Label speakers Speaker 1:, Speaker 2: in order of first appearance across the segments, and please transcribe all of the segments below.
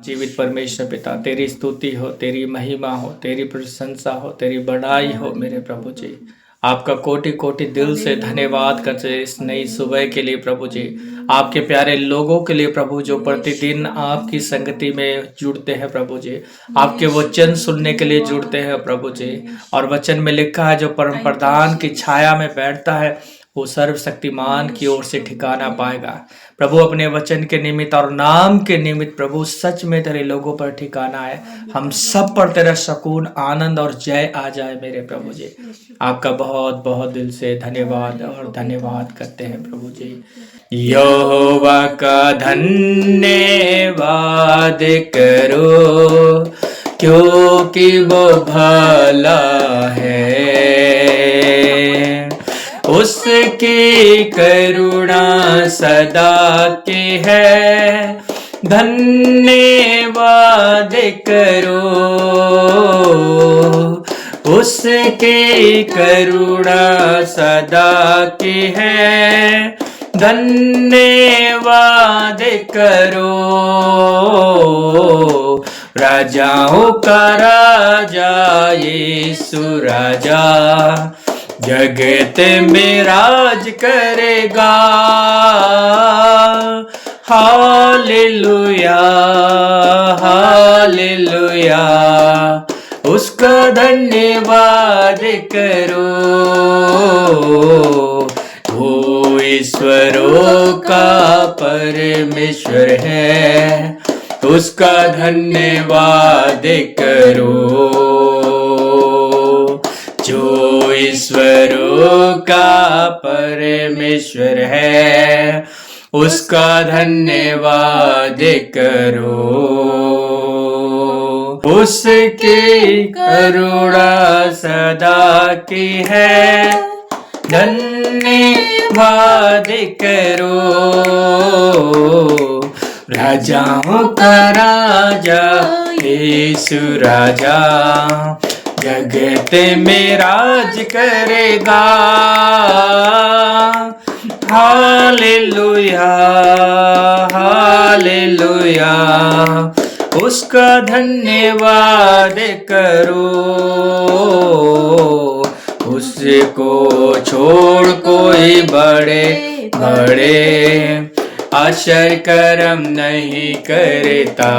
Speaker 1: जीवित परमेश्वर पिता, तेरी स्तुति हो, तेरी महिमा हो, तेरी प्रशंसा हो, तेरी बड़ाई हो मेरे प्रभु जी। आपका कोटि कोटि दिल से धन्यवाद करते हैं इस नई सुबह के लिए प्रभु जी। आपके प्यारे लोगों के लिए प्रभु, जो प्रतिदिन आपकी संगति में जुड़ते हैं प्रभु जी, आपके वचन सुनने के लिए जुड़ते हैं प्रभु जी। और वचन में लिखा है, जो परम प्रधान की छाया में बैठता है वो सर्वशक्तिमान की ओर से ठिकाना पाएगा। प्रभु अपने वचन के निमित्त और नाम के निमित्त प्रभु सच में तेरे लोगों पर ठिकाना है। हम सब पर तेरा सुकून, आनंद और जय आ जाए मेरे प्रभु जी। आपका बहुत बहुत दिल से धन्यवाद और धन्यवाद करते हैं प्रभु जी। यहोवा का धन्यवाद करो, क्योंकि वो भला है, उसकी करुणा सदा की है। धन्यवाद करो, उसकी करुणा सदा की है। धन्यवाद करो, राजाओं का राजा यीशु राजा जगत में राज करेगा। हालेलुया हालेलुया, उसका धन्यवाद करो। वो ईश्वरों का परमेश्वर है, उसका धन्यवाद करो। जो ईश्वरों का परमेश्वर है, उसका धन्यवाद करो। उसकी करुणा सदा की है। धन्यवाद करो, राजाओं का राजा यीशु राजा जगत में राज करेगा। हालेलुया हालेलुया, उसका धन्यवाद करो। उसको छोड़ कोई बड़े बड़े आश्चर्य कर्म नहीं करता।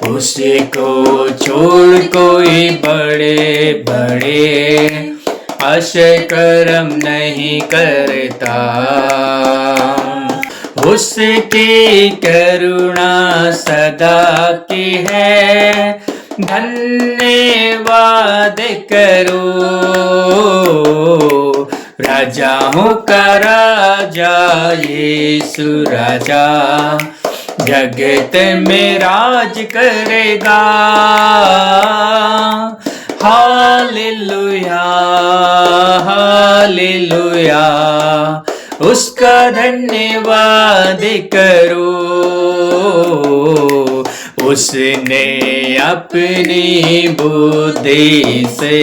Speaker 1: उसको छोड़ कोई बड़े बड़े आश्चर्य कर्म नहीं करता। उसकी करुणा सदा की है। धन्यवाद करो, राजाओं का राजा यीशु राजा जगत में राज करेगा। हालेलुया हालेलुया, उसका धन्यवाद करो। उसने अपनी बुद्धि से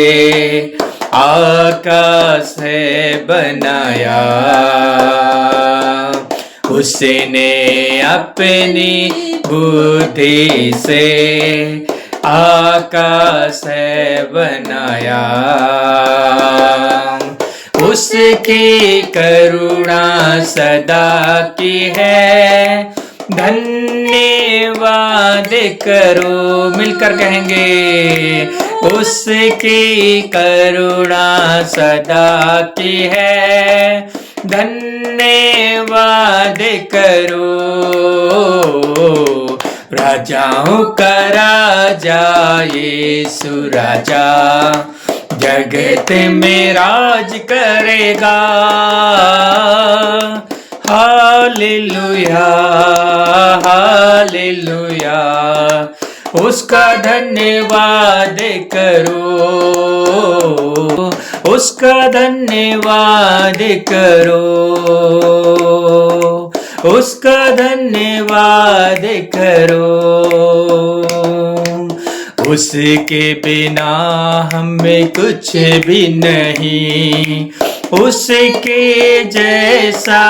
Speaker 1: आकाश है बनाया। उसने अपनी बुद्धि से आकाश है बनाया। उसकी करुणा सदा की है। धन्यवाद करो, मिलकर कहेंगे, उसकी करुणा सदा की है। धन्यवाद करो, राजाओं का राजा यीशु राजा जगत में राज करेगा। हालेलुया हालेलुया, उसका धन्यवाद करो। उसका धन्यवाद करो। उसका धन्यवाद करो। उसके बिना हमें कुछ भी नहीं। उसके जैसा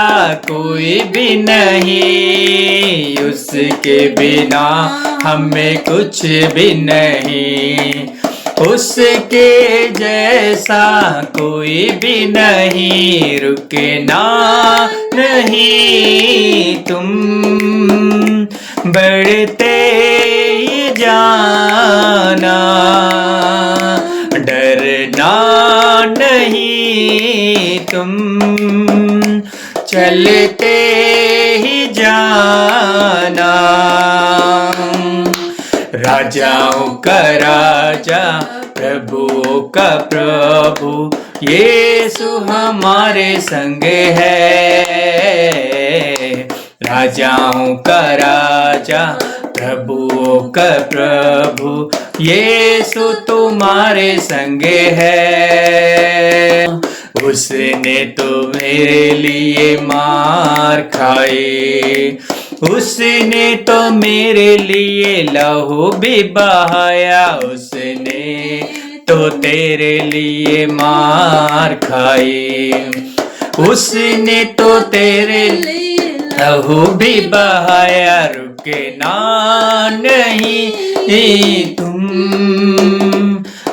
Speaker 1: कोई भी नहीं, उसके बिना हमें कुछ भी नहीं, उसके जैसा कोई भी नहीं, रुकना नहीं तुम, बढ़ते ही जाना, डरना नहीं तुम, चलते ही जाना। राजाओं का राजा, प्रभुओं का प्रभु, यीशु हमारे संग है। राजाओं का राजा, प्रभुओं का प्रभु, यीशु तुम्हारे संग है। उसने तो मेरे लिए मार खाई, उसने तो मेरे लिए लहू भी बहाया, उसने तो तेरे लिए मार खाई, उसने तो तेरे लहू भी बहाया, रुकना नहीं तुम,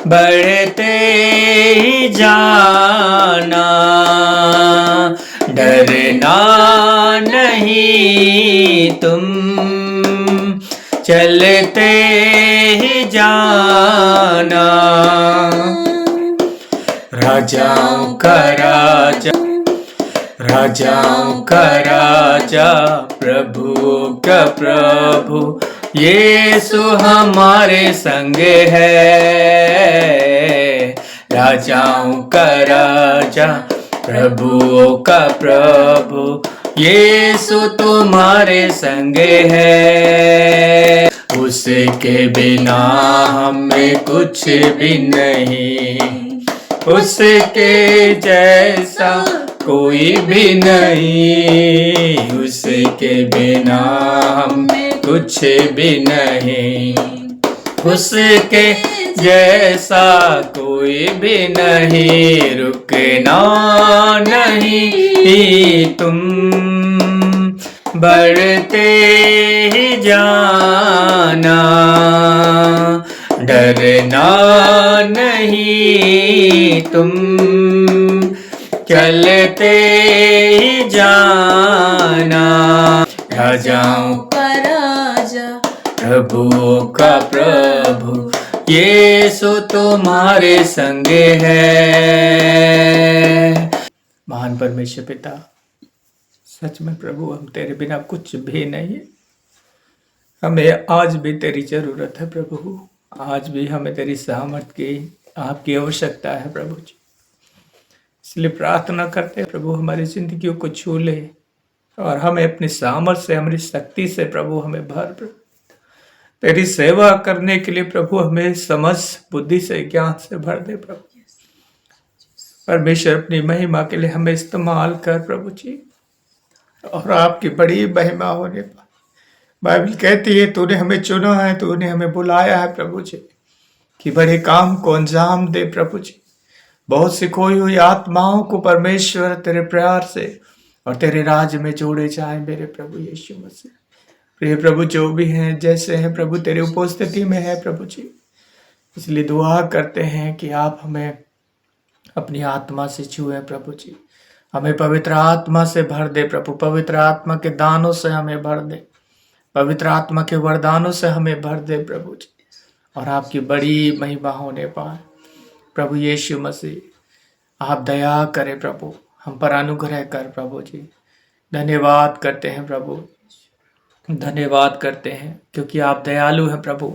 Speaker 1: बढ़ते ही जाना, डरना नहीं तुम, चलते ही जाना। राजाओं का राजा, राजाओं का राजा, प्रभुओं का प्रभु, यीशु हमारे संग है। राजाओं का राजा, प्रभुओं का प्रभु, यीशु तुम्हारे संग है। उसके बिना हमें कुछ भी नहीं, उसके जैसा कोई भी नहीं, उसके बिना हमें कुछ भी नहीं, उसके जैसा कोई भी नहीं, रुकना नहीं तुम, बढ़ते ही जाना, डरना नहीं तुम, चलते ही जाना। राजाओं का राजा, प्रभुओं का प्रभु, यीशु तुम्हारे संग है। महान परमेश्वर पिता, सच में प्रभु हम तेरे बिना कुछ भी नहीं, हमें आज भी तेरी जरूरत है प्रभु, आज भी हमें तेरी सामर्थ की आपकी आवश्यकता है प्रभु जी। इसलिए प्रार्थना करते हैं प्रभु हमारी जिंदगियों को छू ले और हमें अपनी सामर्थ से, हमारी शक्ति से प्रभु हमें भर, तेरी सेवा करने के लिए प्रभु हमें समझ, बुद्धि से, ज्ञान से भर दे प्रभु। परमेश्वर अपनी महिमा के लिए हमें इस्तेमाल कर प्रभु जी, और आपकी बड़ी महिमा होने पर बाइबल कहती है तूने हमें चुना है, तूने हमें बुलाया है प्रभु जी कि बड़े काम को अंजाम दे प्रभु जी। बहुत सी खोई हुई आत्माओं को परमेश्वर तेरे प्यार से और तेरे राज्य में जोड़े जाए मेरे प्रभु यीशु मसीह। प्रिय प्रभु जो भी हैं जैसे हैं प्रभु तेरे उपस्थिति में है प्रभु जी, इसलिए दुआ करते हैं कि आप हमें अपनी आत्मा से छुए प्रभु जी, हमें पवित्र आत्मा से भर दे प्रभु, पवित्र आत्मा के दानों से हमें भर दे, पवित्र आत्मा के वरदानों से हमें भर दे प्रभु जी, और आपकी बड़ी महिमा होने पाए प्रभु यीशु मसीह। आप दया करें प्रभु, हम पर अनुग्रह कर प्रभु जी। धन्यवाद करते हैं प्रभु, धन्यवाद करते हैं क्योंकि आप दयालु हैं प्रभु।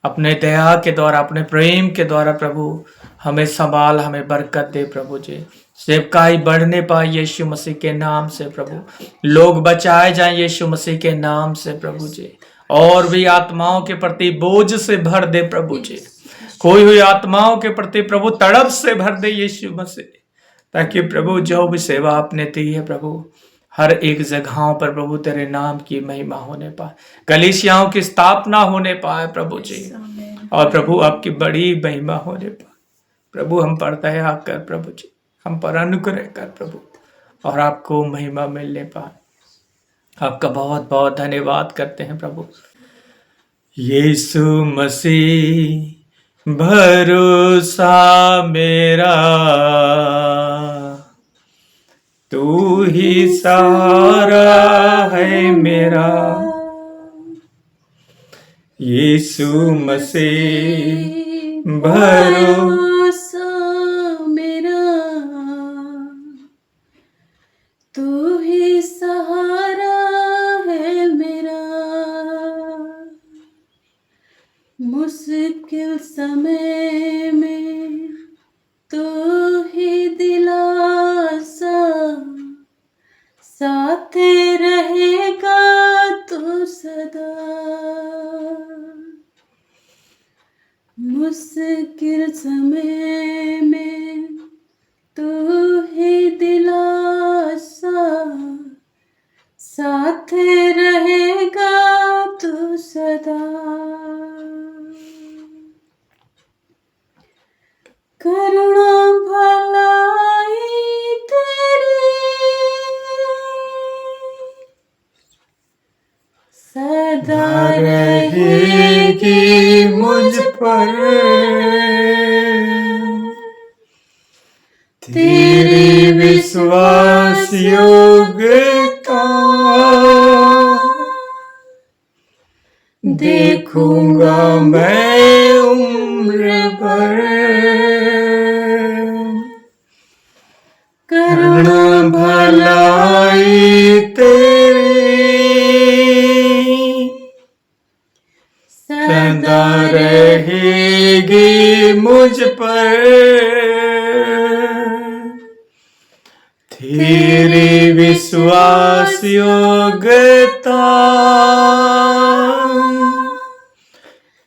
Speaker 1: अपने दया के द्वारा, अपने प्रेम के द्वारा प्रभु हमें संभाल, हमें बरकत दे प्रभु जी। सेवकाई बढ़ने पाए यीशु मसीह के नाम से प्रभु, लोग बचाए जाएं यीशु मसीह के नाम से प्रभु जी, और भी आत्माओं के प्रति बोझ से भर दे प्रभु जी, खोई हुई आत्माओं के प्रति प्रभु तड़प से भर दे यीशु मसीह, ताकि प्रभु जो भी सेवा आपने दी है प्रभु हर एक जगहों पर प्रभु तेरे नाम की महिमा होने पाए, कलीसियाओं की स्थापना होने पाए प्रभु जी, और प्रभु आपकी बड़ी महिमा होने पाए प्रभु। हम पर दया कर प्रभु जी, हम पर अनुग्रह कर प्रभु, और आपको महिमा मिलने पाए। आपका बहुत बहुत धन्यवाद करते हैं प्रभु। यीशु मसीह भरोसा मेरा, तू ही सहारा है मेरा। यीशु मसीह
Speaker 2: भरोसा मेरा, तू ही सहारा है मेरा। मुश्किल समय में तू ही दिलासा, साथ रहेगा तू सदा। मुश्किल समय में तू ही दिलासा, साथ रहेगा तू सदा। करुणा भलाई तेरी सदा रहेगी मुझ पर।
Speaker 1: तेरी विश्वास योग्यता देखूंगा मैं उम्र भर। करुणा भलाई तेरी सदा रहेगी मुझ पर। तेरी विश्वास योग्यता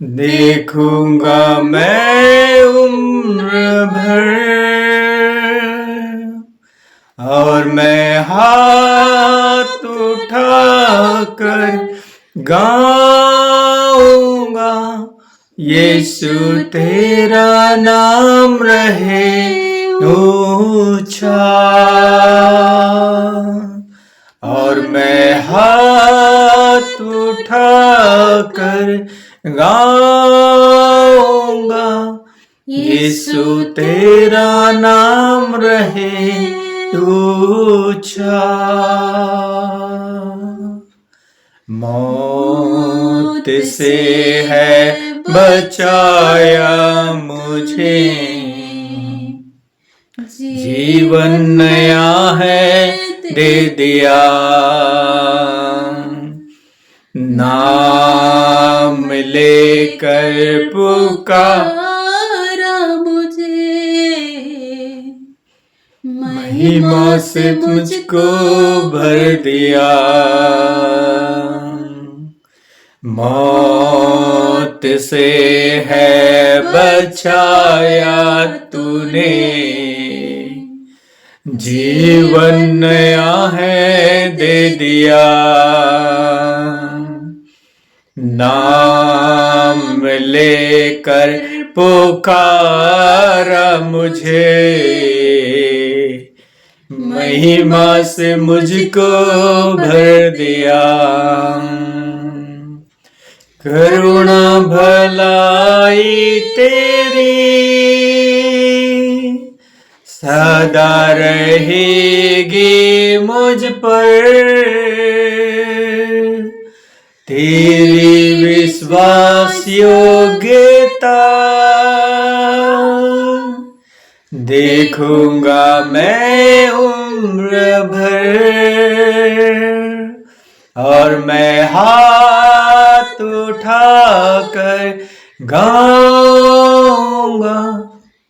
Speaker 1: देखूंगा मैं उम्र भर, और मैं हाथ उठाकर गाऊंगा, यीशु तेरा नाम रहे ऊंचा। और मैं हाथ उठाकर गाऊंगा, यीशु तेरा नाम रहे ऊंचा। मौत से है बचाया मुझे, जीवन नया है दे दिया। नाम लेकर पुकारा
Speaker 2: मुझे,
Speaker 1: महिमा से मुझको भर दिया। मौत से है बचाया तूने, जीवन नया है दे दिया। नाम लेकर पुकारा मुझे, महिमा से मुझको भर दिया। करुणा भलाई तेरी सदा रहेगी मुझ पर। तेरी विश्वास योग्यता देखूंगा मैं उम्र भर, और मैं हाथ उठाकर गाऊंगा,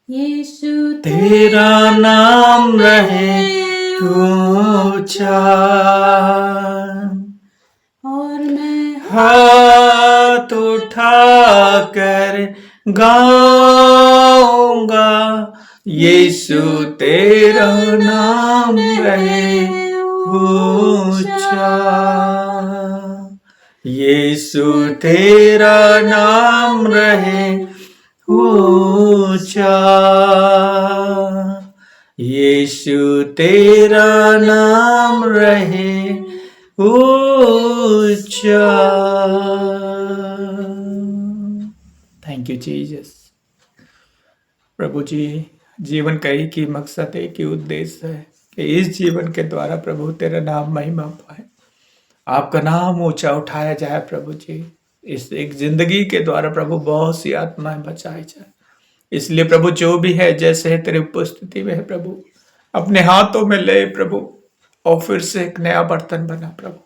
Speaker 2: यीशु
Speaker 1: तेरा नाम रहे ऊंचा।
Speaker 2: और मैं
Speaker 1: हाथ उठाकर गाऊंगा, यीशु तेरा नाम रहे ऊंचा। यीशु तेरा नाम रहे ऊंचा। यीशु तेरा नाम रहे ऊंचा। Thank you Jesus. प्रभु जी, जीवन का एक ही मकसद है, एक ही उद्देश्य है कि इस जीवन के द्वारा प्रभु तेरा नाम महिमा पाए, आपका नाम ऊंचा उठाया जाए। प्रभु जी, इस एक जिंदगी के द्वारा प्रभु बहुत सी आत्माएं बचाई जाए। इसलिए प्रभु जो भी है, जैसे है तेरी उपस्थिति में है प्रभु, अपने हाथों में ले प्रभु, और फिर से एक नया बर्तन बना प्रभु,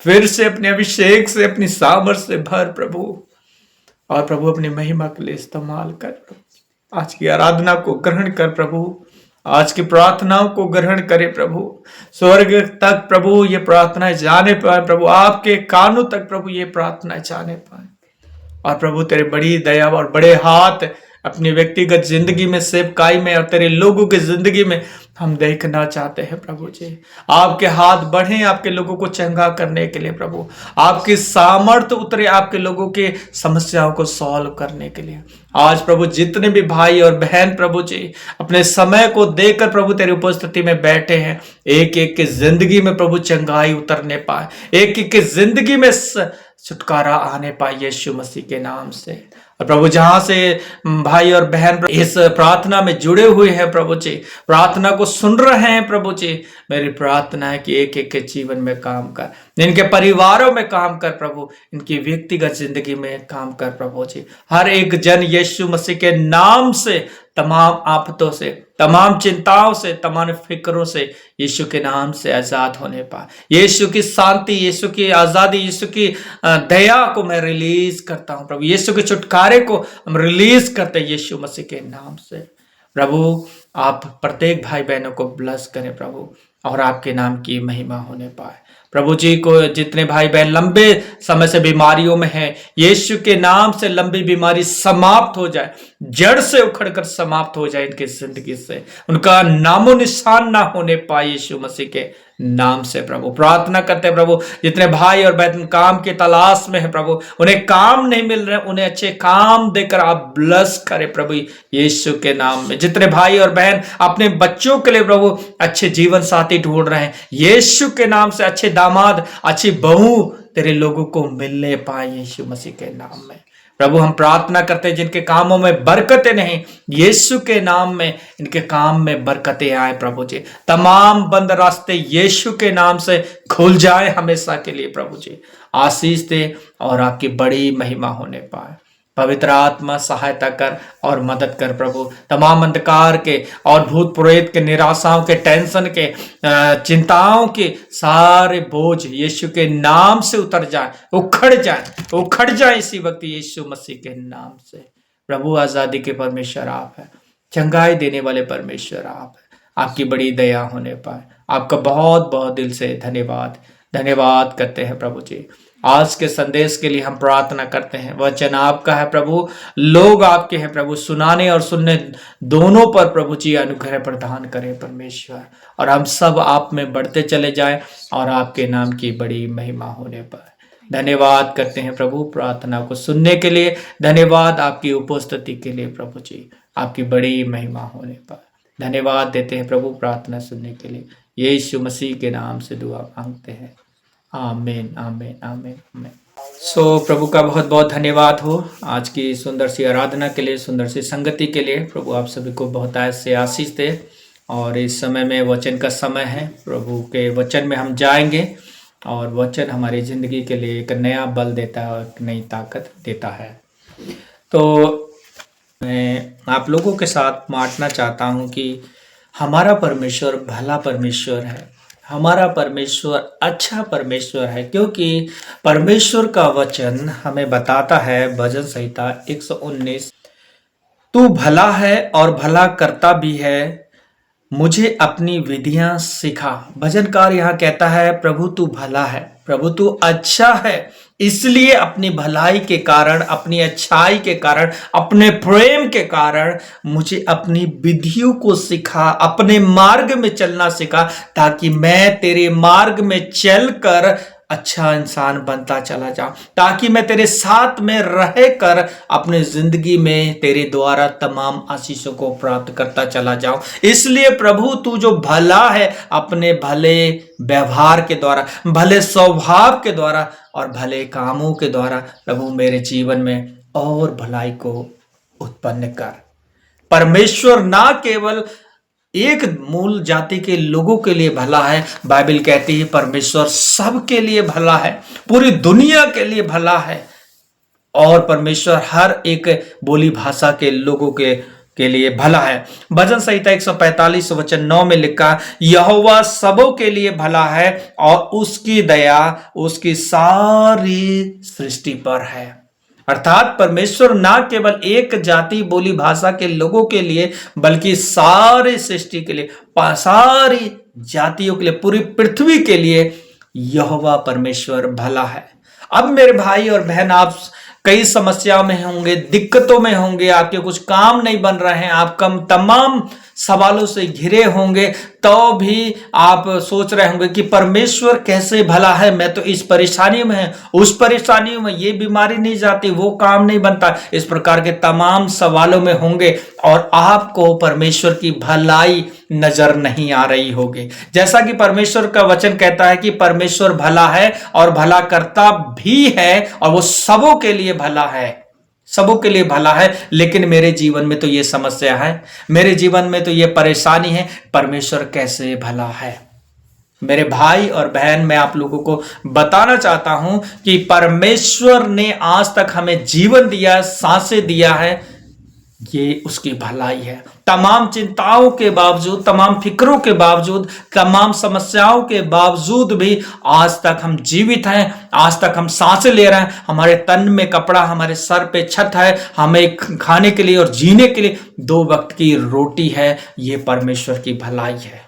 Speaker 1: फिर से अपने अभिषेक से, अपनी सामर्थ से भर प्रभु, और प्रभु अपनी महिमा के लिए इस्तेमाल कर प्रभु। आज की आराधना को ग्रहण कर प्रभु, आज की प्रार्थनाओं को ग्रहण करे प्रभु। स्वर्ग तक प्रभु ये प्रार्थनाएं जाने पाए प्रभु, आपके कानों तक प्रभु ये प्रार्थनाएं जाने पाए। और प्रभु तेरे बड़ी दया और बड़े हाथ अपनी व्यक्तिगत जिंदगी में, सेवकाई में, और तेरे लोगों की जिंदगी में हम देखना चाहते हैं प्रभु जी। आपके हाथ बढ़े आपके लोगों को चंगा करने के लिए प्रभु, आपकी सामर्थ्य उतरे आपके लोगों के समस्याओं को सॉल्व करने के लिए। आज प्रभु जितने भी भाई और बहन प्रभु जी अपने समय को देकर प्रभु तेरी उपस्थिति में बैठे हैं, एक एक के जिंदगी में प्रभु चंगाई उतरने पाए, एक एक के जिंदगी में छुटकारा आने पाए यीशु मसीह के नाम से। और प्रभु जहां से भाई और बहन इस प्रार्थना में जुड़े हुए हैं प्रभु जी, प्रार्थना को सुन रहे हैं प्रभु जी, मेरी प्रार्थना है कि एक एक के जीवन में काम कर, इनके परिवारों में काम कर प्रभु, इनकी व्यक्तिगत जिंदगी में काम कर प्रभु जी। हर एक जन यीशु मसीह के नाम से तमाम आफतों से, तमाम चिंताओं से, तमाम फिक्रों से यीशु के नाम से आजाद होने पाए। यीशु की शांति, यीशु की आजादी, यीशु की दया को मैं रिलीज करता हूं प्रभु, यीशु के छुटकारे को हम रिलीज करते हैं यीशु मसीह के नाम से। प्रभु आप प्रत्येक भाई बहनों को ब्लेस करें प्रभु, और आपके नाम की महिमा होने पाए। प्रभु जी को जितने भाई बहन लंबे समय से बीमारियों में हैं, यीशु के नाम से लंबी बीमारी समाप्त हो जाए, जड़ से उखड़कर समाप्त हो जाए इनकी जिंदगी से, उनका नामो निशान ना होने पाए यीशु मसीह के नाम से। प्रभु प्रार्थना करते हैं प्रभु, जितने भाई और बहन काम की तलाश में है प्रभु, उन्हें काम नहीं मिल रहे, उन्हें अच्छे काम देकर आप ब्लेस करें प्रभु यीशु के नाम में। जितने भाई और बहन अपने बच्चों के लिए प्रभु अच्छे जीवन साथी ढूंढ रहे हैं, यीशु के नाम से अच्छे दामाद, अच्छी बहू तेरे लोगों को मिलने पाए यीशु मसीह के नाम में। प्रभु हम प्रार्थना करते हैं जिनके कामों में बरकतें नहीं, यीशु के नाम में इनके काम में बरकतें आए प्रभु जी। तमाम बंद रास्ते यीशु के नाम से खुल जाए हमेशा के लिए प्रभु जी। आशीष दे और आपकी बड़ी महिमा होने पाए। पवित्र आत्मा सहायता कर और मदद कर प्रभु, तमाम अंधकार के और भूत प्रेत के, निराशाओं के, टेंशन के, चिंताओं के सारे बोझ यीशु के नाम से उतर जाए, उखड़ जाए इसी वक्त यीशु मसीह के नाम से। प्रभु आजादी के परमेश्वर आप है, चंगाई देने वाले परमेश्वर आप है, आपकी बड़ी दया होने पाए। आपका बहुत बहुत दिल से धन्यवाद करते हैं प्रभु जी। आज के संदेश के लिए हम प्रार्थना करते हैं, वचन आपका है प्रभु, लोग आपके हैं प्रभु, सुनाने और सुनने दोनों पर प्रभु जी अनुग्रह प्रदान करें परमेश्वर, और हम सब आप में बढ़ते चले जाएं और आपके नाम की बड़ी महिमा होने पर। धन्यवाद करते हैं प्रभु प्रार्थना को सुनने के लिए, धन्यवाद आपकी उपस्थिति के लिए प्रभु जी, आपकी बड़ी महिमा होने पर। धन्यवाद देते हैं प्रभु प्रार्थना सुनने के लिए, यीशु मसीह के नाम से दुआ मांगते हैं, आमीन आमीन आमीन आमीन। सो प्रभु का बहुत बहुत धन्यवाद हो आज की सुंदर सी आराधना के लिए, सुंदर सी संगति के लिए। प्रभु आप सभी को बहुत ऐसे आशीष दे। और इस समय में वचन का समय है, प्रभु के वचन में हम जाएंगे और वचन हमारी ज़िंदगी के लिए एक नया बल देता है और एक नई ताकत देता है। तो मैं आप लोगों के साथ बांटना चाहता हूँ कि हमारा परमेश्वर भला परमेश्वर है, हमारा परमेश्वर अच्छा परमेश्वर है, क्योंकि परमेश्वर का वचन हमें बताता है, भजन संहिता 119, तू भला है और भला करता भी है, मुझे अपनी विधियां सिखा। भजनकार यहाँ कहता है प्रभु तू भला है, प्रभु तू अच्छा है, इसलिए अपनी भलाई के कारण, अपनी अच्छाई के कारण, अपने प्रेम के कारण मुझे अपनी विधियों को सिखा, अपने मार्ग में चलना सिखा, ताकि मैं तेरे मार्ग में चलकर अच्छा इंसान बनता चला जाऊं, ताकि मैं तेरे साथ में रहकर अपनी जिंदगी में तेरे द्वारा तमाम आशीषों को प्राप्त करता चला जाऊं। इसलिए प्रभु तू जो भला है, अपने भले व्यवहार के द्वारा, भले स्वभाव के द्वारा और भले कामों के द्वारा प्रभु मेरे जीवन में और भलाई को उत्पन्न कर। परमेश्वर ना केवल एक मूल जाति के लोगों के लिए भला है, बाइबल कहती है परमेश्वर सबके लिए भला है, पूरी दुनिया के लिए भला है। और परमेश्वर हर एक बोली भाषा के लोगों के लिए भला है। भजन संहिता 145 वचन 9 में लिखा, यहोवा सबों के लिए भला है और उसकी दया उसकी सारी सृष्टि पर है। अर्थात परमेश्वर ना केवल एक जाति बोली भाषा के लोगों के लिए बल्कि सारी सृष्टि के लिए, सारी जातियों के लिए, पूरी पृथ्वी के लिए यहोवा परमेश्वर भला है। अब मेरे भाई और बहन, आप कई समस्याओं में होंगे, दिक्कतों में होंगे, आपके कुछ काम नहीं बन रहे हैं, आप तमाम सवालों से घिरे होंगे, तो भी आप सोच रहे होंगे कि परमेश्वर कैसे भला है, मैं तो इस परेशानी में हूं, उस परेशानी में, ये बीमारी नहीं जाती, वो काम नहीं बनता, इस प्रकार के तमाम सवालों में होंगे और आपको परमेश्वर की भलाई नजर नहीं आ रही होगी। जैसा कि परमेश्वर का वचन कहता है कि परमेश्वर भला है और भला करता भी है और वो सबों के लिए भला है, सबों के लिए भला है। लेकिन मेरे जीवन में तो ये समस्या है, मेरे जीवन में तो ये परेशानी है, परमेश्वर कैसे भला है। मेरे भाई और बहन, मैं आप लोगों को बताना चाहता हूं कि परमेश्वर ने आज तक हमें जीवन दिया, सांसें दिया है, ये उसकी भलाई है। तमाम चिंताओं के बावजूद, तमाम फिक्रों के बावजूद, तमाम समस्याओं के बावजूद भी आज तक हम जीवित हैं, आज तक हम सांसें ले रहे हैं, हमारे तन में कपड़ा, हमारे सर पे छत है, हमें खाने के लिए और जीने के लिए 2 वक्त की रोटी है। ये परमेश्वर की भलाई है,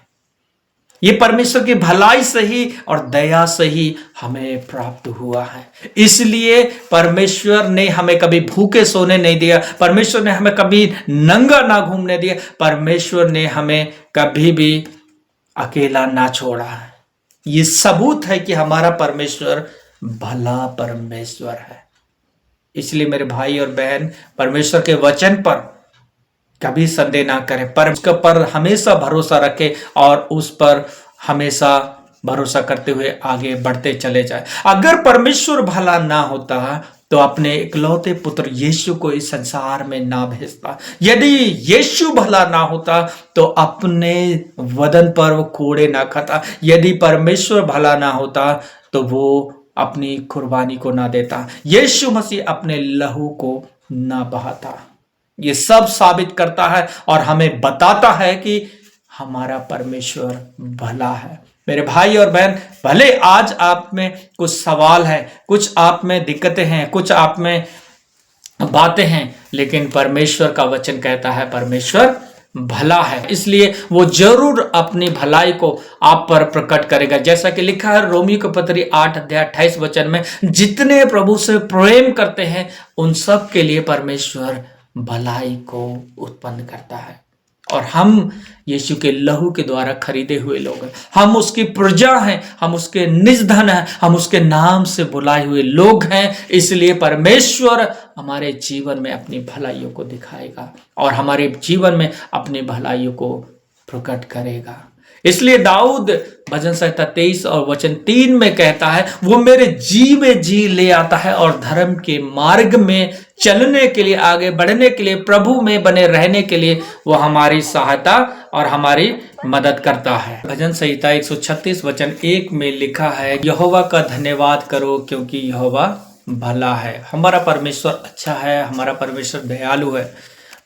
Speaker 1: ये परमेश्वर की भलाई से ही और दया से ही हमें प्राप्त हुआ है। इसलिए परमेश्वर ने हमें कभी भूखे सोने नहीं दिया, परमेश्वर ने हमें कभी नंगा ना घूमने दिया, परमेश्वर ने हमें कभी भी अकेला ना छोड़ा है। ये सबूत है कि हमारा परमेश्वर भला परमेश्वर है। इसलिए मेरे भाई और बहन, परमेश्वर के वचन पर कभी संदेह ना करें, पर उसके पर हमेशा भरोसा रखें और उस पर हमेशा भरोसा करते हुए आगे बढ़ते चले जाए। अगर परमेश्वर भला ना होता तो अपने इकलौते पुत्र यीशु को इस संसार में ना भेजता। यदि यीशु भला ना होता तो अपने वदन पर वो कोड़े ना खाता। यदि परमेश्वर भला ना होता तो वो अपनी कुर्बानी को ना देता, यीशु मसीह अपने लहू को ना बहाता। ये सब साबित करता है और हमें बताता है कि हमारा परमेश्वर भला है। मेरे भाई और बहन, भले आज आप में कुछ सवाल है, कुछ आप में दिक्कतें हैं, कुछ आप में बातें हैं, लेकिन परमेश्वर का वचन कहता है परमेश्वर भला है, इसलिए वो जरूर अपनी भलाई को आप पर प्रकट करेगा। जैसा कि लिखा है रोमियो की पत्री 8 अध्याय 28 वचन में, जितने प्रभु से प्रेम करते हैं उन सब के लिए परमेश्वर भलाई को उत्पन्न करता है। और हम यीशु के लहू के द्वारा खरीदे हुए लोग हैं, हम उसकी प्रजा हैं, हम उसके निज धन हैं, हम उसके नाम से बुलाए हुए लोग हैं। इसलिए परमेश्वर हमारे जीवन में अपनी भलाइयों को दिखाएगा और हमारे जीवन में अपनी भलाइयों को प्रकट करेगा। इसलिए दाऊद भजन संहिता 23 और वचन 3 में कहता है, वो मेरे जी में जी ले आता है और धर्म के मार्ग में चलने के लिए, आगे बढ़ने के लिए, प्रभु में बने रहने के लिए वो हमारी सहायता और हमारी मदद करता है। भजन संहिता 136 वचन 1 में लिखा है, यहोवा का धन्यवाद करो क्योंकि यहोवा भला है। हमारा परमेश्वर अच्छा है, हमारा परमेश्वर दयालु है।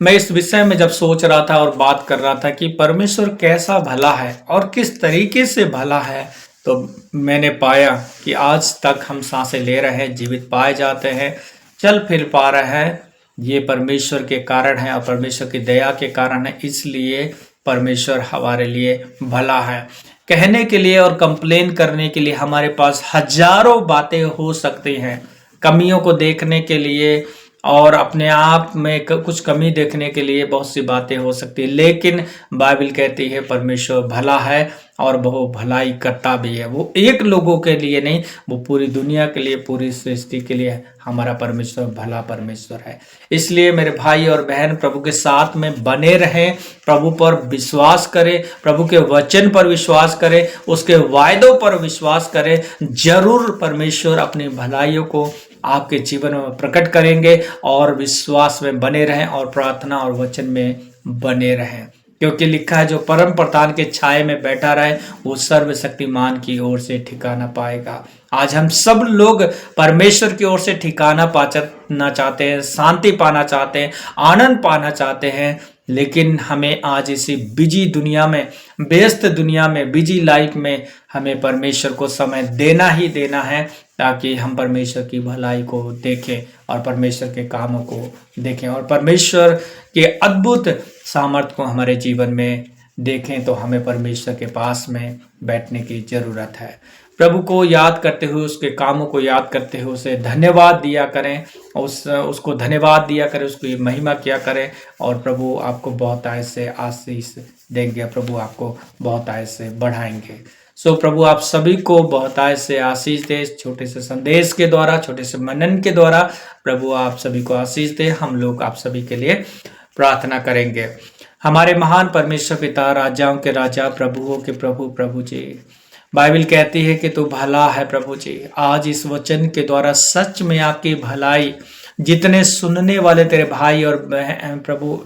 Speaker 1: मैं इस विषय में जब सोच रहा था और बात कर रहा था कि परमेश्वर कैसा भला है और किस तरीके से भला है, तो मैंने पाया कि आज तक हम सांसें ले रहे हैं, जीवित पाए जाते हैं, चल फिर पा रहे हैं, ये परमेश्वर के कारण है और परमेश्वर की दया के कारण है। इसलिए परमेश्वर हमारे लिए भला है। कहने के लिए और कंप्लेन करने के लिए हमारे पास हजारों बातें हो सकती हैं, कमियों को देखने के लिए और अपने आप में कुछ कमी देखने के लिए बहुत सी बातें हो सकती है, लेकिन बाइबल कहती है परमेश्वर भला है और वो भलाई करता भी है। वो एक लोगों के लिए नहीं, वो पूरी दुनिया के लिए, पूरी सृष्टि के लिए हमारा परमेश्वर भला परमेश्वर है। इसलिए मेरे भाई और बहन प्रभु के साथ में बने रहें, प्रभु पर विश्वास करें, प्रभु के वचन पर विश्वास करें, उसके वायदों पर विश्वास करें। जरूर परमेश्वर अपनी भलाइयों को आपके जीवन में प्रकट करेंगे, और विश्वास में बने रहें और प्रार्थना और वचन में बने रहें, क्योंकि लिखा है जो परम प्रधान के छाये में बैठा रहे वो सर्वशक्तिमान की ओर से ठिकाना पाएगा। आज हम सब लोग परमेश्वर की ओर से ठिकाना पाना चाहते हैं, शांति पाना चाहते हैं, आनंद पाना चाहते हैं, लेकिन हमें आज इसी बिजी दुनिया में, व्यस्त दुनिया में, बिजी लाइफ में हमें परमेश्वर को समय देना ही देना है, ताकि हम परमेश्वर की भलाई को देखें और परमेश्वर के कामों को देखें और परमेश्वर के अद्भुत सामर्थ्य को हमारे जीवन में देखें। तो हमें परमेश्वर के पास में बैठने की ज़रूरत है। प्रभु को याद करते हुए, उसके कामों को याद करते हुए उसे धन्यवाद दिया करें, उसको धन्यवाद दिया करें, उसकी महिमा किया करें, और प्रभु आपको बहुत आय से आशीष देंगे, प्रभु आपको बहुत आय से बढ़ाएंगे। प्रभु आप सभी को बहुत आय से आशीष दे। छोटे से संदेश के द्वारा, छोटे से मनन के द्वारा प्रभु आप सभी को आशीष दे। हम लोग आप सभी के लिए प्रार्थना करेंगे। हमारे महान परमेश्वर पिता, राजाओं के राजा, प्रभुओं के प्रभु, प्रभु जी, बाइबल कहती है कि तू भला है प्रभु जी। आज इस वचन के द्वारा सच में आपकी भलाई, जितने सुनने वाले तेरे भाई और बहन प्रभु,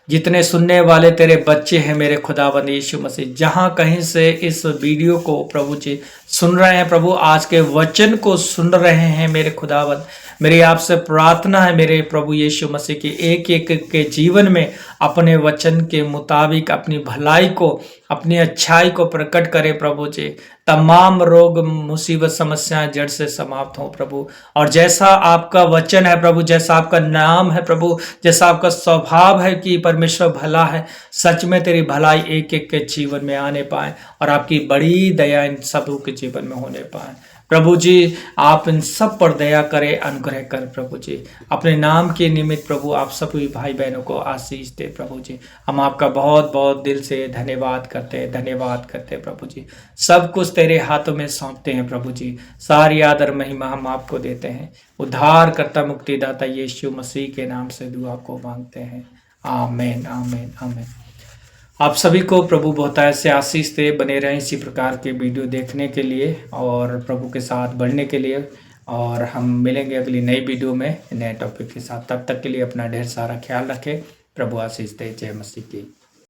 Speaker 1: जितने सुनने वाले तेरे बच्चे हैं मेरे खुदावंद यीशु मसीह, जहाँ कहीं से इस वीडियो को प्रभु जी सुन रहे हैं, प्रभु आज के वचन को सुन रहे हैं मेरे खुदावंद, मेरी आपसे प्रार्थना है मेरे प्रभु यीशु मसीह की एक एक के जीवन में अपने वचन के मुताबिक अपनी भलाई को, अपनी अच्छाई को प्रकट करे प्रभु जी। तमाम रोग, मुसीबत, समस्याएं जड़ से समाप्त हो प्रभु। और जैसा आपका वचन है प्रभु, जैसा आपका नाम है प्रभु, जैसा आपका स्वभाव है कि परमेश्वर भला है, सच में तेरी भलाई एक एक के जीवन में आने पाए और आपकी बड़ी दया इन सबों के जीवन में होने पाए प्रभु जी। आप इन सब पर दया करें, अनुग्रह कर प्रभु जी। अपने नाम के निमित्त प्रभु आप सभी भाई बहनों को आशीष दे प्रभु जी। हम आपका बहुत बहुत दिल से धन्यवाद करते हैं प्रभु जी। सब कुछ तेरे हाथों में सौंपते हैं प्रभु जी। सारी आदर महिमा हम आपको देते हैं। उद्धार करता मुक्तिदाता यीशु मसीह के नाम से दुआ को मांगते हैं। आमीन, आमीन, आमीन। आप सभी को प्रभु बहुत से आशीष दे। बने रहें इसी प्रकार के वीडियो देखने के लिए और प्रभु के साथ बढ़ने के लिए, और हम मिलेंगे अगली नई वीडियो में नए टॉपिक के साथ। तब तक के लिए अपना ढेर सारा ख्याल रखें। प्रभु आशीष दे। जय मसीह की।